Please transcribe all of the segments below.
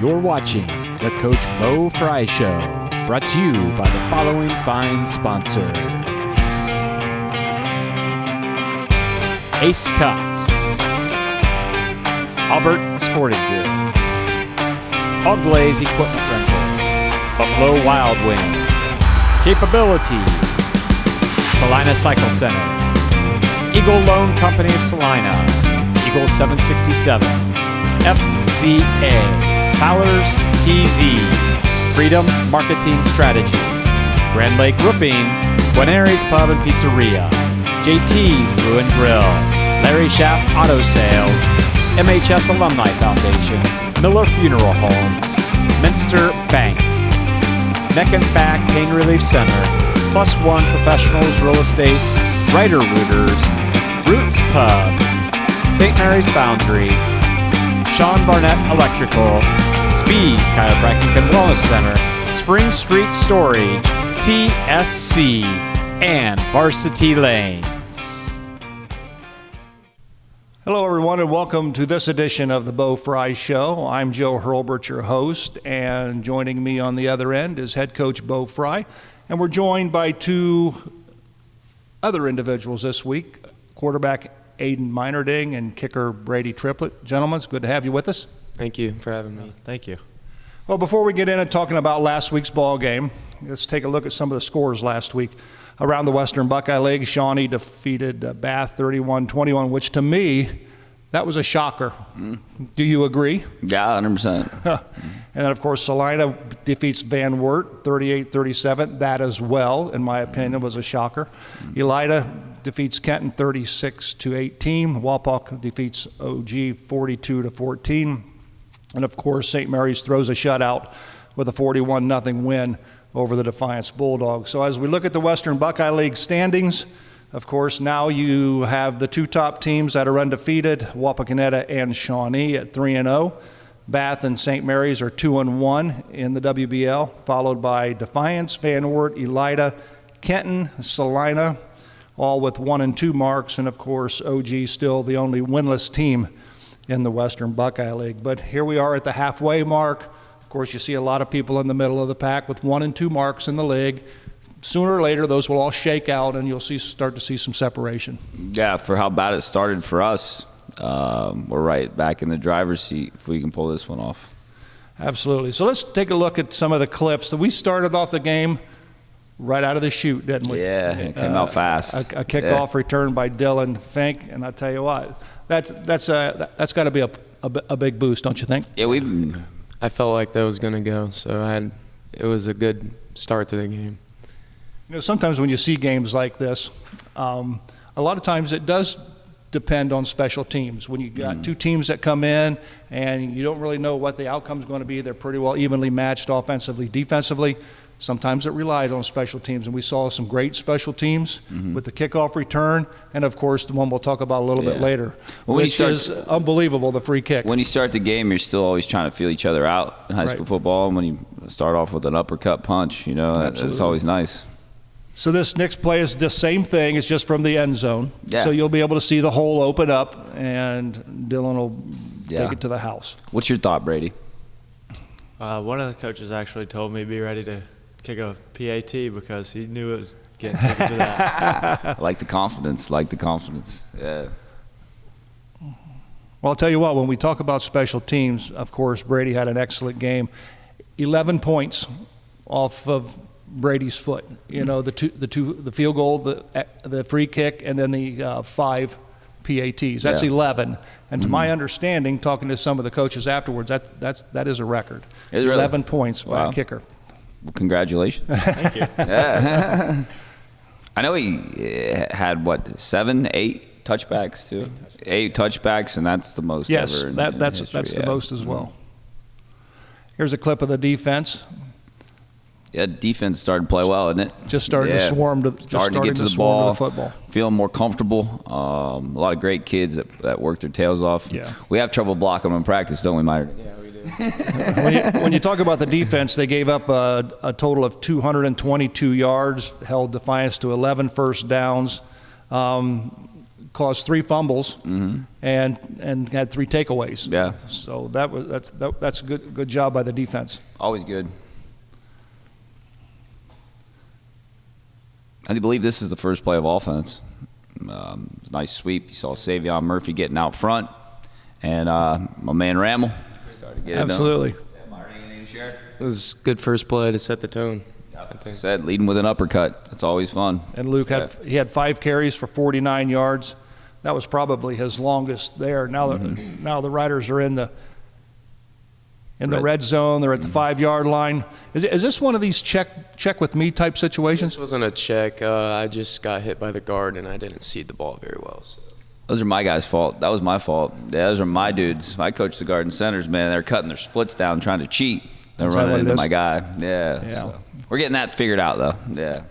You're watching the Coach Bo Frye Show, brought to you by the following fine sponsors. Ace Cuts, Albert Sporting Goods, All Glaze Equipment Rental, Buffalo Wild Wing, Capability, Salina Cycle Center, Eagle Loan Company of Salina, Eagle 767, FCA, Fowler's TV, Freedom Marketing Strategies, Grand Lake Roofing, Buenaries Pub and Pizzeria, JT's Brew and Grill, Larry Schaff Auto Sales, MHS Alumni Foundation, Miller Funeral Homes, Minster Bank, Neck and Back Pain Relief Center, Plus One Professionals Real Estate, Writer Rooters, Roots Pub, St. Mary's Foundry, Sean Barnett Electrical, Spees Chiropractic and Wellness Center, Spring Street Storage, TSC, and Varsity Lanes. Hello, everyone, and welcome to this edition of the Bo Frye Show. I'm Joe Hurlbert, your host, and joining me on the other end is head coach Bo Frye. And we're joined by two other individuals this week, quarterback Aiden Meinerding and kicker Brady Triplett. Gentlemen, it's good to have you with us. Thank you for having me. Thank you. Well, before we get into talking about last week's ball game, let's take a look at some of the scores last week. Around the Western Buckeye League, Shawnee defeated Bath 31-21, which to me, that was a shocker. Do you agree? Yeah, 100%. And then, of course, Salina defeats Van Wert 38-37. That as well, in my opinion, was a shocker. Elida defeats Kenton 36-18. Wapak defeats OG 42-14. And, of course, St. Mary's throws a shutout with a 41-0 win over the Defiance Bulldogs. So as we look at the Western Buckeye League standings, of course, now you have the two top teams that are undefeated, Wapakoneta and Shawnee at 3-0. Bath and St. Mary's are 2-1 in the WBL, followed by Defiance, Van Wert, Elida, Kenton, Salina, all with 1 and 2 marks. And, of course, OG still the only winless team in the Western Buckeye League. But here we are at the halfway mark. Of course, you see a lot of people in the middle of the pack with 1 and 2 marks in the league. Sooner or later, those will all shake out, and you'll start to see some separation. Yeah, for how bad it started for us, we're right back in the driver's seat if we can pull this one off. Absolutely. So let's take a look at some of the clips. So we started off the game right out of the chute, didn't we? Yeah, it came out fast. A kickoff return by Dylan Fink, and I tell you what, that's got to be a big boost, don't you think? Yeah, I felt like that was going to go, so it was a good start to the game. You know, sometimes when you see games like this, a lot of times it does depend on special teams. When you got two teams that come in and you don't really know what the outcome's going to be, they're pretty well evenly matched offensively, defensively. Sometimes it relies on special teams, and we saw some great special teams with the kickoff return, and of course the one we'll talk about a little bit later, which is unbelievable, the free kick. When you start the game, you're still always trying to feel each other out in high school football, and when you start off with an uppercut punch, you know, that's always nice. So this next play is the same thing. It's just from the end zone. Yeah. So you'll be able to see the hole open up, and Dylan will take it to the house. What's your thought, Brady? One of the coaches actually told me to be ready to kick a PAT because he knew it was getting taken to that. I like the confidence. Yeah. Well, I'll tell you what, when we talk about special teams, of course, Brady had an excellent game. 11 points off of Brady's foot. You know, the field goal, the free kick, and then the 5 PATs. That's 11. And to my understanding, talking to some of the coaches afterwards, that is a record. 11 points by a kicker. Well, congratulations. Thank you. Yeah. I know he had, 7, 8 touchbacks, too? 8 touchbacks, and that's the most ever in that's the most as well. Here's a clip of the defense. Yeah, defense started to play well, isn't it? Just starting to swarm to get to the ball. ball, To the football. Feeling more comfortable. A lot of great kids that work their tails off. Yeah. We have trouble blocking them in practice, don't we, Myron? Yeah, we do. When you talk about the defense, they gave up a total of 222 yards, held Defiance to 11 first downs. caused 3 fumbles and had 3 takeaways. Yeah. So that's a good job by the defense. Always good. I believe this is the first play of offense. Nice sweep. You saw Savion Murphy getting out front, and my man Rammel started to get it done. Absolutely. Anything to share? It was good first play to set the tone. Like I said, leading with an uppercut. That's always fun. And Luke had 5 carries for 49 yards. That was probably his longest there. Now the Riders are in the red zone. They're at the 5-yard line. Is this one of these check with me type situations? This wasn't a check. I just got hit by the guard and I didn't see the ball very well. So. Those are my guys' fault. That was my fault. Yeah, those are my dudes. I coach the guard and centers, man. They're cutting their splits down, trying to cheat. They're running into my guy. Yeah. So we're getting that figured out, though. Yeah.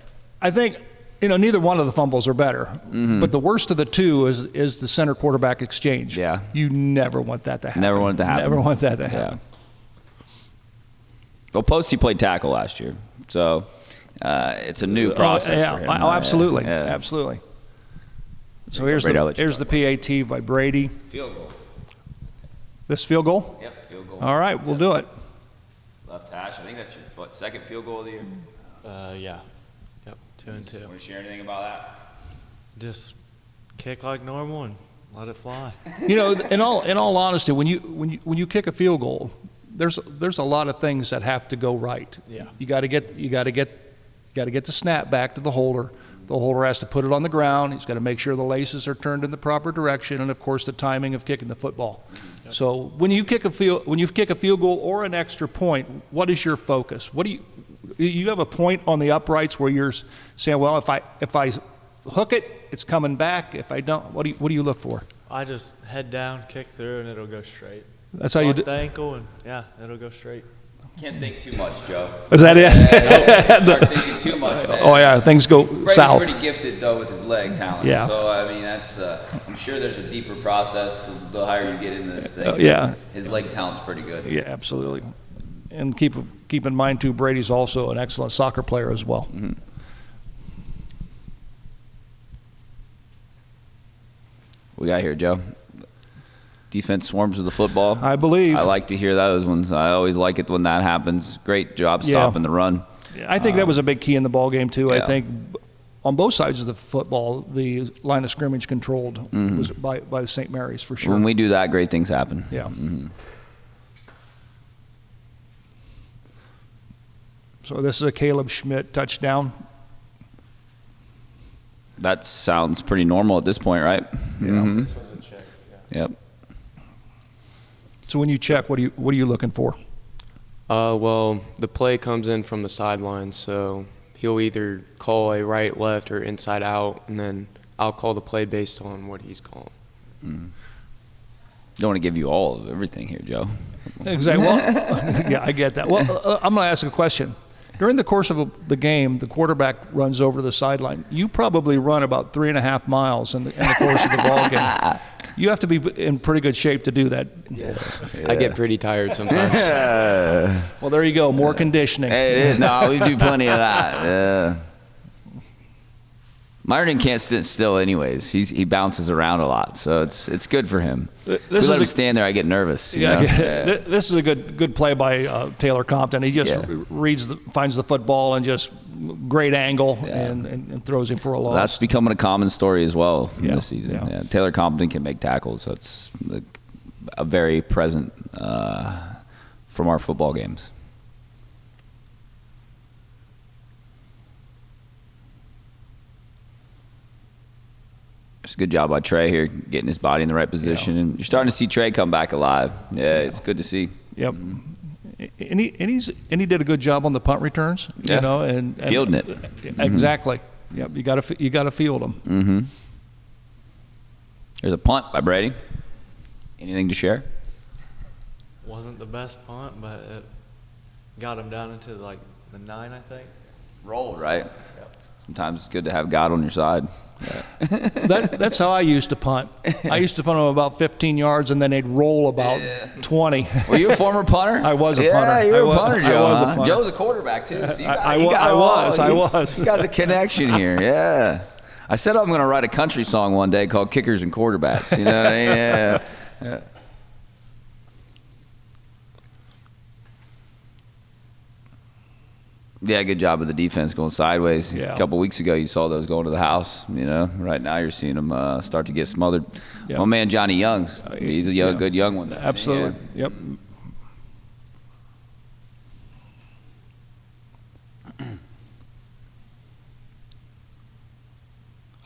I think, neither one of the fumbles are better. But the worst of the two is the center quarterback exchange. Yeah. You never want that to happen. Never want it to happen. Never want that to happen. Yeah. Well, Posty played tackle last year, so it's a new process for him. Oh, absolutely. Yeah. Absolutely. So here's the PAT by Brady. Field goal. This field goal? Yep, field goal. All right, we'll do it. Left hash. I think that's your second field goal of the year. Yeah. Yep, 2 and 2. Want to share anything about that? Just kick like normal and let it fly. In all honesty, when you kick a field goal, there's a lot of things that have to go right. Yeah. You got to get the snap back to the holder. The holder has to put it on the ground. He's got to make sure the laces are turned in the proper direction, and of course the timing of kicking the football. Yep. So when you kick a field goal or an extra point, what is your focus? What do you have a point on the uprights where you're saying, well, if I hook it, it's coming back. If I don't, what do you look for? I just head down, kick through, and it'll go straight. That's how you do. The ankle, and it'll go straight. Can't think too much, Joe. Is that it? Yeah, start thinking too much, man. Oh yeah, things go Brady's south. pretty gifted though with his leg talent. Yeah. So I mean, that's I'm sure there's a deeper process the higher you get into this thing. Yeah. His leg talent's pretty good. Yeah, absolutely. And keep in mind too, Brady's also an excellent soccer player as well. Mm-hmm. What we got here, Joe? Defense swarms with the football. I believe. I like to hear those ones. I always like it when that happens. Great job stopping the run. I think that was a big key in the ball game too. Yeah. I think on both sides of the football, the line of scrimmage controlled was by the St. Mary's for sure. When we do that, great things happen. Yeah. Mm-hmm. So this is a Caleb Schmidt touchdown. That sounds pretty normal at this point, right? Yeah. Mm-hmm. This was a check. Yeah. Yep. So when you check, what are you looking for? Well, the play comes in from the sideline, so he'll either call a right, left, or inside out, and then I'll call the play based on what he's calling. Don't want to give you all of everything here, Joe. Exactly. Well, yeah, I get that. Well, I'm going to ask a question. During the course of the game, the quarterback runs over the sideline. You probably run about 3.5 miles in the course of the ball game. You have to be in pretty good shape to do that. Yeah. I get pretty tired sometimes. Well, there you go. More conditioning. Hey, it is. No, we do plenty of that. Yeah. Myron can't sit still anyways. He bounces around a lot, so it's good for him. If we let him stand there, I get nervous. Yeah. This is a good play by Taylor Compton. He just finds the football and just great angle and throws him for a loss. That's becoming a common story as well this season. Yeah. Yeah. Taylor Compton can make tackles, so it's a very present from our football games. It's a good job by Trey here, getting his body in the right position, and you're starting to see Trey come back alive. Yeah, it's good to see. Yep. And he did a good job on the punt returns. Yeah. You know, and Fielding it. Exactly. Yep. You got to field them. Mm-hmm. There's a punt by Brady. Anything to share? Wasn't the best punt, but it got him down into the 9, I think. Roll, right? Yep. Sometimes it's good to have God on your side. Yeah. That's how I used to punt. I used to punt them about 15 yards, and then they'd roll about 20. Were you a former punter? I was a punter. Yeah, you were a punter, Joe. I was a punter. Joe's a quarterback, too. So I was. You got the connection here, yeah. I said I'm going to write a country song one day called Kickers and Quarterbacks. You know what I mean? Yeah. Yeah. Yeah, good job of the defense going sideways. Yeah. A couple weeks ago, you saw those going to the house. You know, right now you're seeing them start to get smothered. Yeah. My man Johnny Youngs, he's a good young one. Absolutely. Yeah. Yep.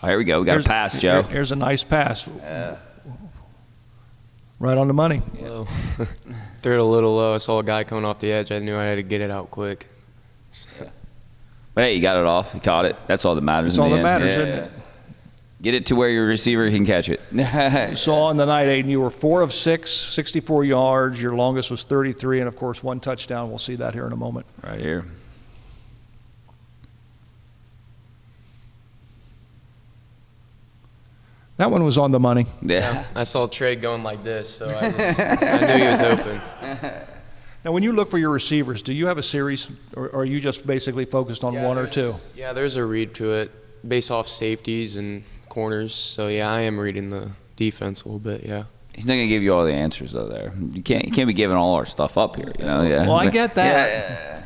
Oh, here we go. We got a pass, Joe. Here's a nice pass. Yeah. Right on the money. Low. Threw it a little low. I saw a guy coming off the edge. I knew I had to get it out quick. But hey, you got it off. You caught it. That's all that matters. That's all that matters, isn't it? Get it to where your receiver can catch it. You saw on the night, Aiden, you were 4 of 6, 64 yards. Your longest was 33, and of course, 1 touchdown. We'll see that here in a moment. Right here. That one was on the money. Yeah. I saw Trey going like this, so I knew he was open. Now, when you look for your receivers, do you have a series, or are you just basically focused on one or two? Yeah, there's a read to it based off safeties and corners. So, yeah, I am reading the defense a little bit, yeah. He's not gonna give you all the answers though. There, you can't be giving all our stuff up here. You know, yeah. Well, I get that. Yeah.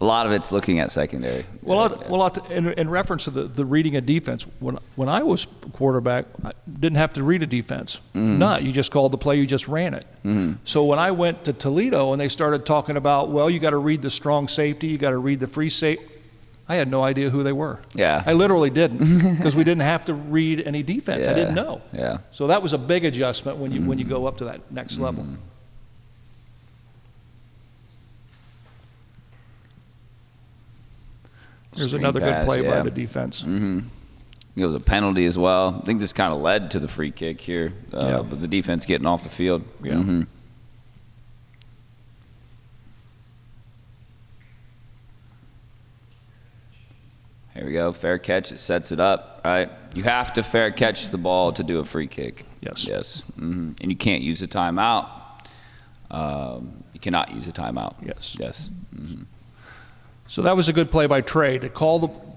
A lot of it's looking at secondary. In reference to the reading a defense, when I was quarterback, I didn't have to read a defense. None. You just called the play, you just ran it. So when I went to Toledo and they started talking about, well, you got to read the strong safety, you got to read the free safety, I had no idea who they were. Yeah. I literally didn't, because we didn't have to read any defense. I didn't know. Yeah. So that was a big adjustment when you go up to that next level. Here's Screen another pass, good play yeah. by the defense. It was a penalty as well. I think this kind of led to the free kick here, but the defense getting off the field. Yeah. Here we go. Fair catch. It sets it up, right? You have to fair catch the ball to do a free kick. Yes. Yes. And you can't use a timeout. You cannot use a timeout. Yes. Yes. So that was a good play by Trey to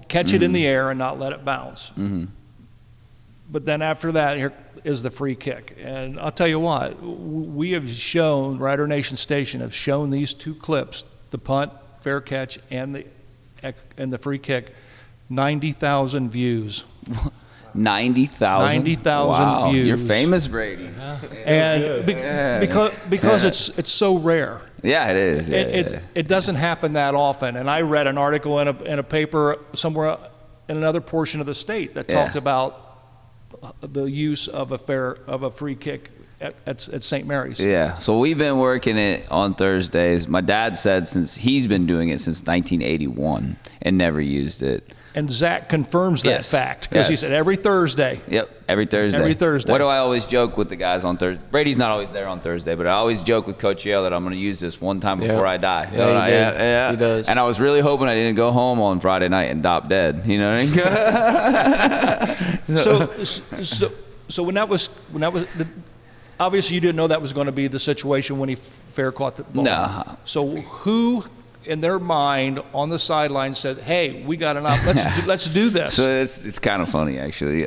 catch it in the air and not let it bounce. But then after that, here is the free kick. And I'll tell you what, we have shown, Rider Nation Station have shown these two clips, the punt, fair catch, and the free kick, 90,000 views. 90,000? 90,000 wow. views. You're famous, Brady. And because it's so rare. Yeah, it is. It doesn't happen that often. And I read an article in a paper somewhere in another portion of the state that talked about the use of a free kick at St. Mary's. Yeah. So we've been working it on Thursdays. My dad said since he's been doing it since 1981 and never used it. And Zach confirms that fact because he said every Thursday. Yep, every Thursday. Every Thursday. What do I always joke with the guys on Thursday? Brady's not always there on Thursday, but I always joke with Coach Yale that I'm going to use this one time before I die. Yeah, he does. And I was really hoping I didn't go home on Friday night and drop dead. You know what I mean? So when that was obviously you didn't know that was going to be the situation when he fair caught the ball. No. So who in their mind on the sideline said, "Hey, we got an op. Let's do this." So it's kind of funny actually.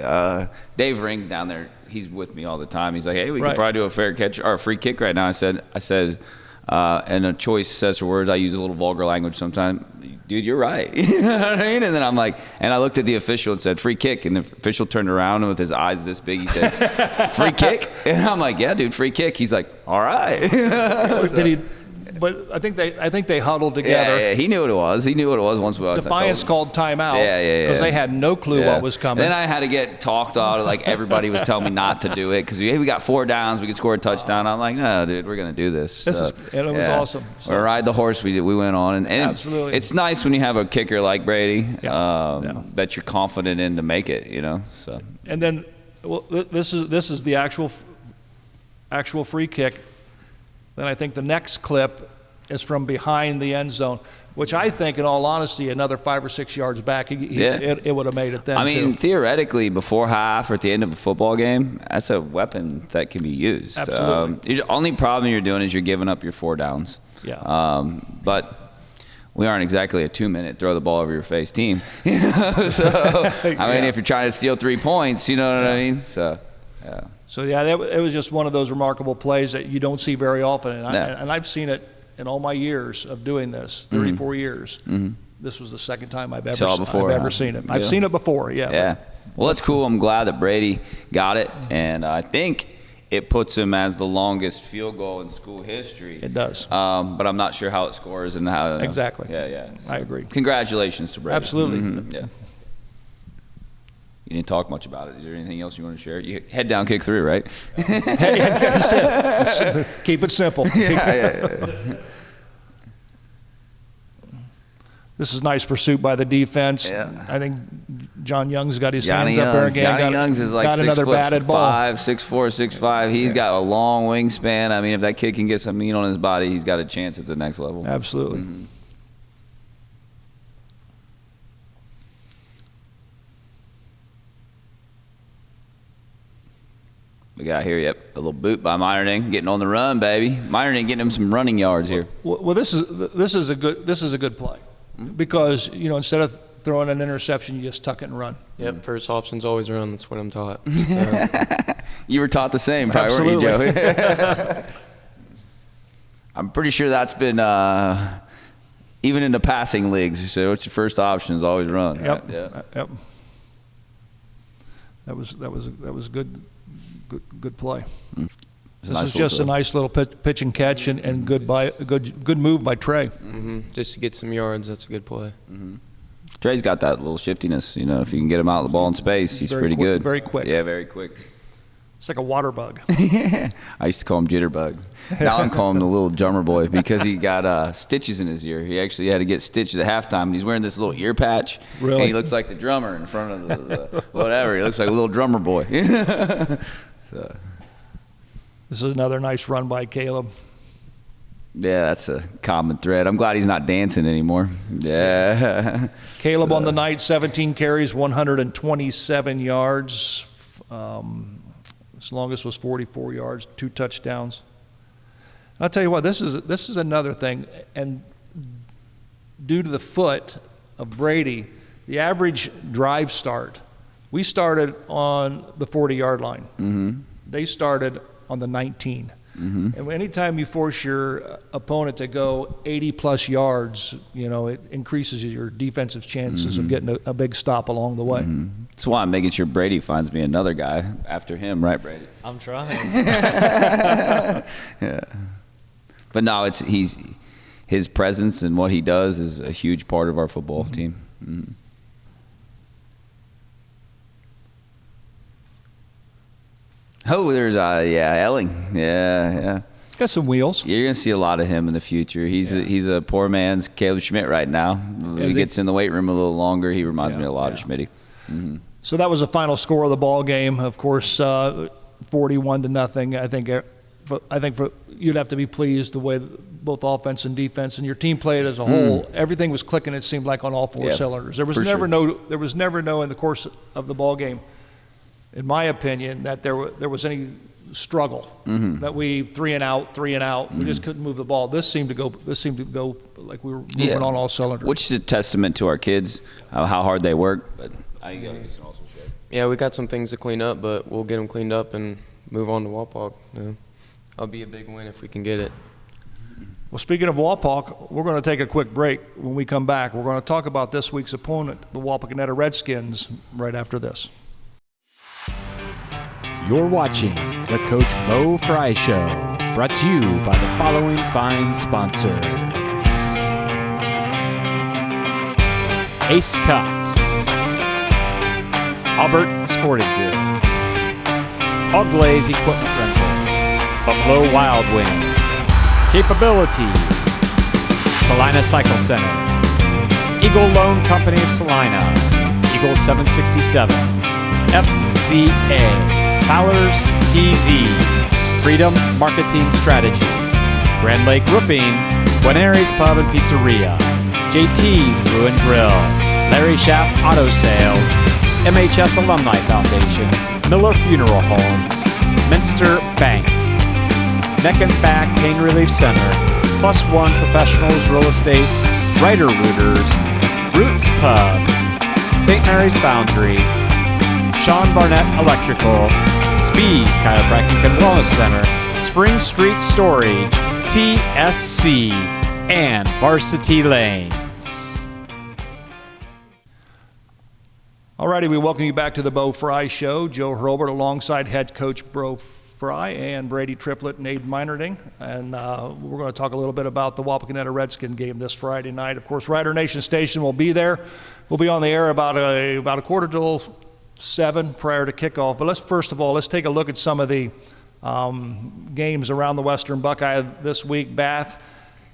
Dave Ring's down there. He's with me all the time. He's like, "Hey, we could probably do a fair catch or a free kick right now." I said, and a choice says for words. I use a little vulgar language sometimes. Dude, you're right. You know what I mean? And then I'm like, and I looked at the official and said, free kick. And the official turned around and with his eyes this big, he said, free kick? And I'm like, yeah, dude, free kick. He's like, all right. Did he? But I think they huddled together. Yeah, he knew what it was. He knew what it was once we Defiance called timeout. Because they had no clue what was coming. Then I had to get talked out. Like everybody was telling me not to do it because we got 4 downs. We could score a touchtown. I'm like, no, dude, we're gonna do this. And it was awesome. So. Or ride the horse. We went on, and absolutely, it's nice when you have a kicker like Brady that you're confident in to make it. You know. So. And then, well, this is the actual free kick. Then I think the next clip is from behind the end zone, which I think, in all honesty, another 5 or 6 yards back, it would have made it then. I mean, theoretically, before half or at the end of a football game, that's a weapon that can be used. Absolutely. The only problem you're doing is you're giving up your 4 downs. Yeah. But we aren't exactly a 2-minute throw the ball over your face team. So, I mean, if you're trying to steal 3 points, you know what I mean? So, yeah. So, yeah, it was just one of those remarkable plays that you don't see very often. And I've seen it in all my years of doing this, 34 years. This was the second time I've ever seen it. I've seen it before, yeah. Yeah. Well, that's cool. I'm glad that Brady got it. And I think it puts him as the longest field goal in school history. It does. But I'm not sure how it scores and how. Exactly. Yeah. So, I agree. Congratulations to Brady. Absolutely. Yeah. You didn't talk much about it. Is there anything else you want to share? You head down, kick 3, right? That's it. Keep it simple. Yeah. This is nice pursuit by the defense. Yeah. I think John Young's got his hands up there again. Johnny Young's is like got another batted ball. 6'4", 6'5". He's got a long wingspan. I mean, if that kid can get some meat on his body, he's got a chance at the next level. Absolutely. We got here, a little boot by Meyerding, getting on the run, baby. Meyerding getting him some running yards here. Well, this is a good play, because instead of throwing an interception, you just tuck it and run. Yep, first option's always run. That's what I'm taught. You were taught the same, probably, weren't you, Joey? I'm pretty sure that's been even in the passing leagues. You say, what's your first option? Is always run. Yep. Right? Yeah. Yep. That was good play. This is just a nice little pitch and catch, and good move by Trey. Just to get some yards, that's a good play. Trey's got that little shiftiness. If you can get him out of the ball in space, he's pretty good. Very quick. Yeah, very quick. It's like a water bug. I used to call him Jitterbug. Now I'm calling him the little drummer boy because he got stitches in his ear. He actually had to get stitched at halftime, and he's wearing this little ear patch. Really? And he looks like the drummer in front of the whatever. He looks like a little drummer boy. So. This is another nice run by Caleb. Yeah, that's a common thread. I'm glad he's not dancing anymore. Yeah. Caleb on the night, 17 carries, 127 yards. His longest was 44 yards, 2 touchdowns. And I'll tell you what, this is another thing. And due to the foot of Brady, the average drive start, we started on the 40-yard line. They started on the 19. And anytime you force your opponent to go 80-plus yards, it increases your defensive chances of getting a big stop along the way. That's why I'm making sure Brady finds me another guy after him, right, Brady? I'm trying. Yeah. But no, his presence and what he does is a huge part of our football team. Oh, there's Elling. Yeah. Got some wheels. You're gonna see a lot of him in the future. He's a poor man's Caleb Schmidt right now. When he gets in the weight room a little longer, he reminds me a lot of Schmitty. So that was the final score of the ball game. Of course, 41-0. I think you'd have to be pleased the way both offense and defense and your team played as a whole. Everything was clicking. It seemed like on all 4 cylinders. There was never no in the course of the ball game, in my opinion, that there was any struggle that we 3 and out. We just couldn't move the ball. This seemed to go like we were moving on all cylinders. Which is a testament to our kids, how hard they work. But I guess it also showed. Yeah, we got some things to clean up, but we'll get them cleaned up and move on to Wapak. That'll be a big win if we can get it. Well, speaking of Wapak, we're going to take a quick break. When we come back, we're going to talk about this week's opponent, the Wapakoneta Redskins, right after this. You're watching the Coach Bo Frye Show, brought to you by the following fine sponsors. Ace Cuts, Albert Sporting Goods, All Glaze Equipment Rental, Buffalo Wild Wing, Capability, Salina Cycle Center, Eagle Loan Company of Salina, Eagle 767, FCA, Fowler's TV, Freedom Marketing Strategies, Grand Lake Roofing, Buenaries Pub and Pizzeria, JT's Brew and Grill, Larry Schaff Auto Sales, MHS Alumni Foundation, Miller Funeral Homes, Minster Bank, Neck and Back Pain Relief Center, Plus One Professionals Real Estate, Ryder Rooters, Roots Pub, St. Mary's Foundry, Sean Barnett Electrical, Spees Chiropractic and Wellness Center, Spring Street Storage, TSC, and Varsity Lanes. Alrighty, we welcome you back to the Bo Frye Show. Joe Hurlbert alongside head coach Bo Frye and Brady Triplett and Aid Meinerding. And we're going to talk a little bit about the Wapakoneta Redskin game this Friday night. Of course, Rider Nation Station will be there. We'll be on the air about a quarter till 7 prior to kickoff. But let's take a look at some of the games around the Western Buckeye this week. Bath,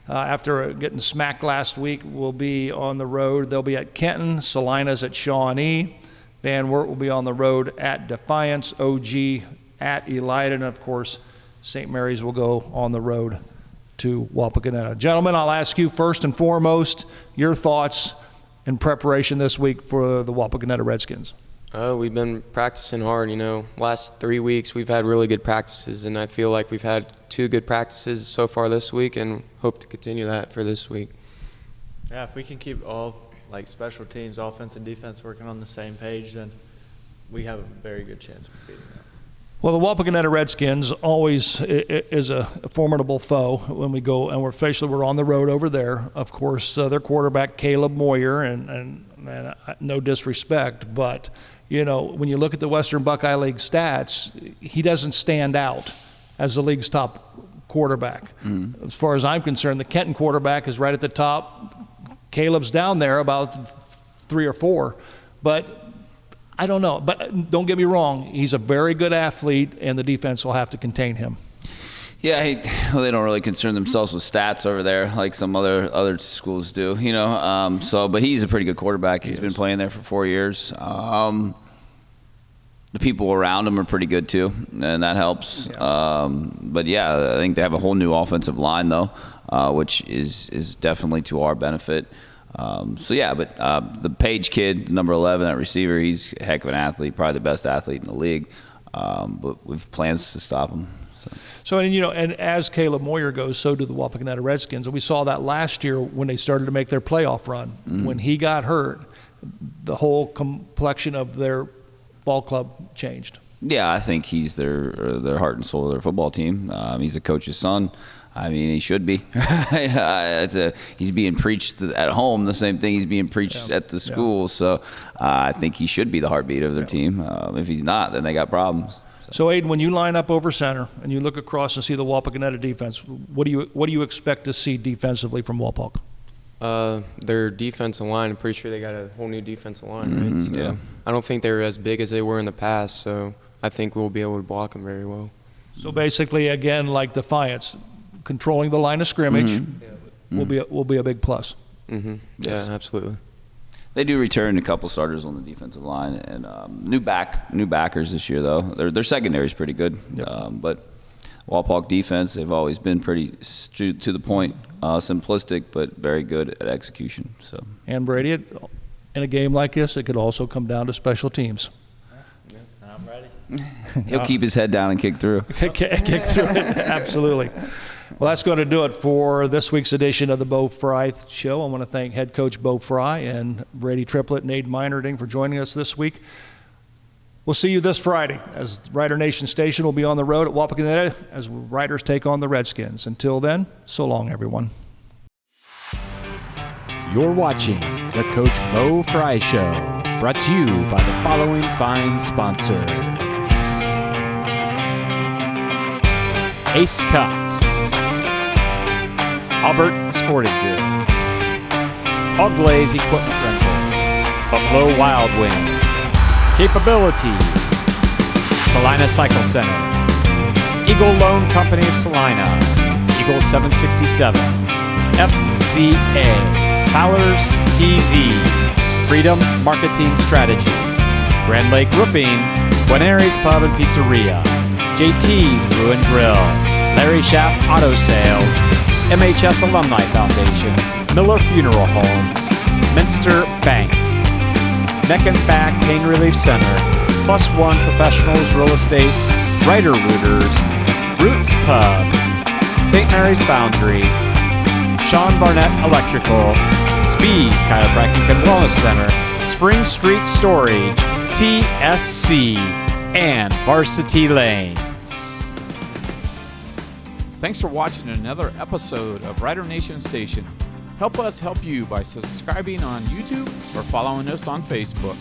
after getting smacked last week, will be on the road. They'll be at Kenton. Salina's at Shawnee. Van Wert will be on the road at Defiance. OG at Elida. And, of course, St. Mary's will go on the road to Wapakoneta. Gentlemen, I'll ask you first and foremost your thoughts in preparation this week for the Wapakoneta Redskins. We've been practicing hard, Last 3 weeks we've had really good practices, and I feel like we've had 2 good practices so far this week and hope to continue that for this week. Yeah, if we can keep all special teams, offense and defense working on the same page, then we have a very good chance of beating them. Well, the Wapakoneta Redskins always is a formidable foe when we go, and we're on the road over there. Of course, their quarterback, Caleb Moyer, and no disrespect, but, when you look at the Western Buckeye League stats, he doesn't stand out as the league's top quarterback. As far as I'm concerned, the Kenton quarterback is right at the top. Caleb's down there about 3 or 4, but I don't know. But don't get me wrong, he's a very good athlete, and the defense will have to contain him. Yeah, they don't really concern themselves with stats over there like some other schools do, but he's a pretty good quarterback. He's been playing there for 4 years. The people around him are pretty good too, and that helps. Yeah. But yeah, I think they have a whole new offensive line though, which is definitely to our benefit. But the Page kid, number 11, that receiver, he's a heck of an athlete, probably the best athlete in the league. But we've plans to stop him. So, and as Caleb Moyer goes, so do the Wapakoneta Redskins. And we saw that last year when they started to make their playoff run. Mm-hmm. When he got hurt, the whole complexion of their ball club changed. Yeah, I think he's their heart and soul of their football team. He's a coach's son. I mean, he should be. He's being preached at home, the same thing he's being preached at the school. Yeah. So I think he should be the heartbeat of their team. If he's not, then they got problems. So, Aiden, when you line up over center and you look across and see the Wapakoneta defense, what do you expect to see defensively from Wapak? Their defensive line, I'm pretty sure they got a whole new defensive line, mm-hmm, right? So yeah. I don't think they were as big as they were in the past, so I think we'll be able to block them very well. So basically, again, like Defiance, controlling the line of scrimmage will be a big plus. Mm-hmm. Yes. Yeah, absolutely. They do return a couple starters on the defensive line, and new backers this year though. Their secondary is pretty good, but Wapak defense, they've always been pretty to the point, simplistic, but very good at execution. So. And Brady, in a game like this, it could also come down to special teams. Yeah, I'm ready. He'll keep his head down and kick through. Kick through it, absolutely. Well, that's going to do it for this week's edition of the Bo Frye Show. I want to thank head coach Bo Frye and Brady Triplett and Aid Meinerding for joining us this week. We'll see you this Friday as Rider Nation Station will be on the road at Wapakoneta as Riders take on the Redskins. Until then, so long, everyone. You're watching the Coach Bo Frye Show, brought to you by the following fine sponsors. Ace Cuts, Albert Sporting Goods, Oglaze Equipment Rental, Buffalo Wild Wing, Capability, Salina Cycle Center, Eagle Loan Company of Salina, Eagle 767, FCA, Fowler's TV, Freedom Marketing Strategies, Grand Lake Roofing, Buenaries Pub and Pizzeria, JT's Brew and Grill, Larry Schaff Auto Sales, MHS Alumni Foundation, Miller Funeral Homes, Minster Bank, Neck and Back Pain Relief Center, Plus One Professionals Real Estate, Ryder Rooters, Roots Pub, St. Mary's Foundry, Sean Barnett Electrical, Bees Chiropractic and Wellness Center, Spring Street Storage, TSC, and Varsity Lanes. Thanks for watching another episode of Rider Nation Station. Help us help you by subscribing on YouTube or following us on Facebook.